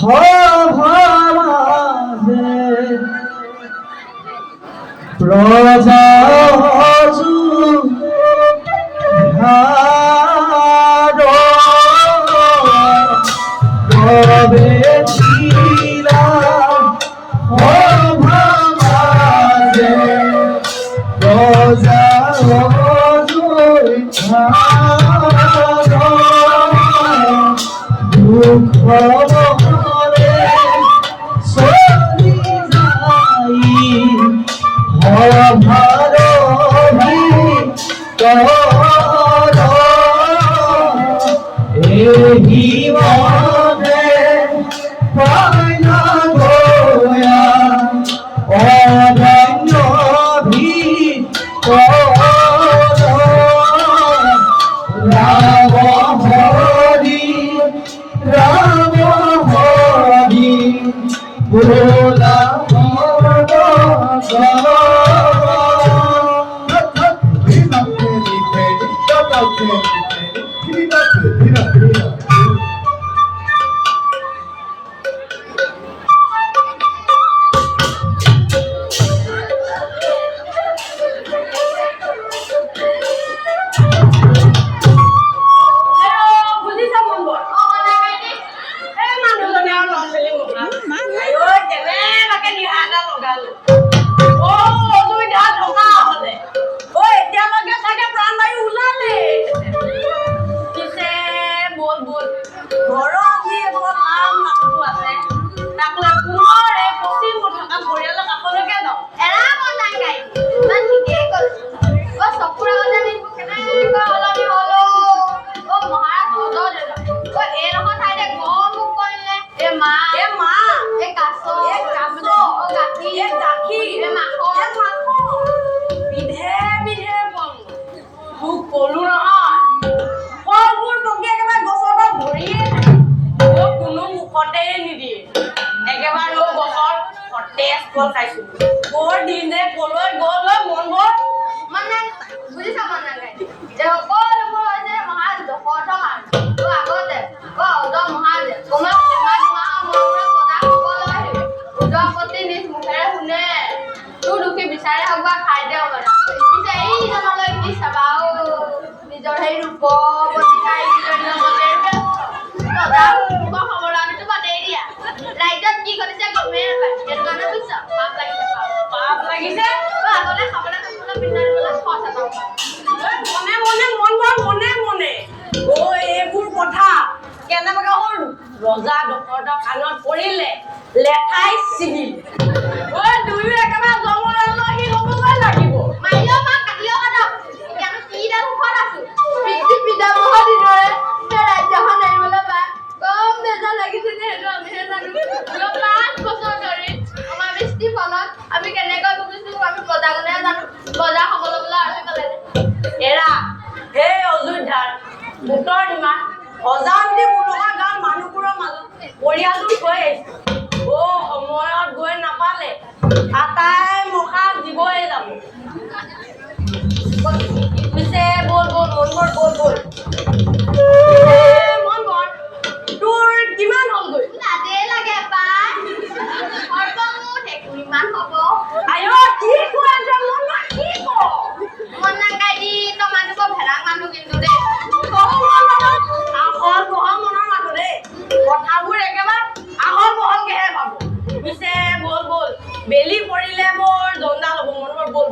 প্ৰজা ৰজা দশৰথৰ কাণত পৰিলে লেঠাই ছিগিল দুয়ো একেবাৰে জমনি হ'বগৈ লাগিব মাইলো মা কাটিও কাটক এতিয়া কিডাল মুখত আছো পিঠি পিতামহ দিনৰে ৰাজ্যখন এৰিবলৈ পাই কম বেজা লাগিছে যে সেইটো আমিহে জানো 5 বছৰ ধৰি আমাৰ বৃষ্টি ফলত আমি কেনেকৈ ভুগিছো আমি প্ৰজাজনে জানো প্ৰজা সকলো বোলা আমি ক'লে এৰা হে অযোধ্যাৰ উত্তৰ সীমা অজান্তি মুলুকৰ গাঁৱৰ মানুহবোৰৰ মাজত পৰিয়ালটো থৈ আহিছে সময়ত গৈ নাপালে আটাই মখা দিবই যাব পিছে বল মন কৰ তোৰ কিমান হ'লগৈ লাজে লাগে পাই সৰ্বমুঠ 1 মান হ'ব আয়ো কি কোৱা কি মন নাগাই দি তোমালোকৰ ভেড়া মানুহ কিন্তু দেই কথাবোৰ একেবাৰে আহল বহলকেহে ভাবো পিছে বল বেলি পৰিলে মোৰ জঞ্জাল হ'ব মনৰ বল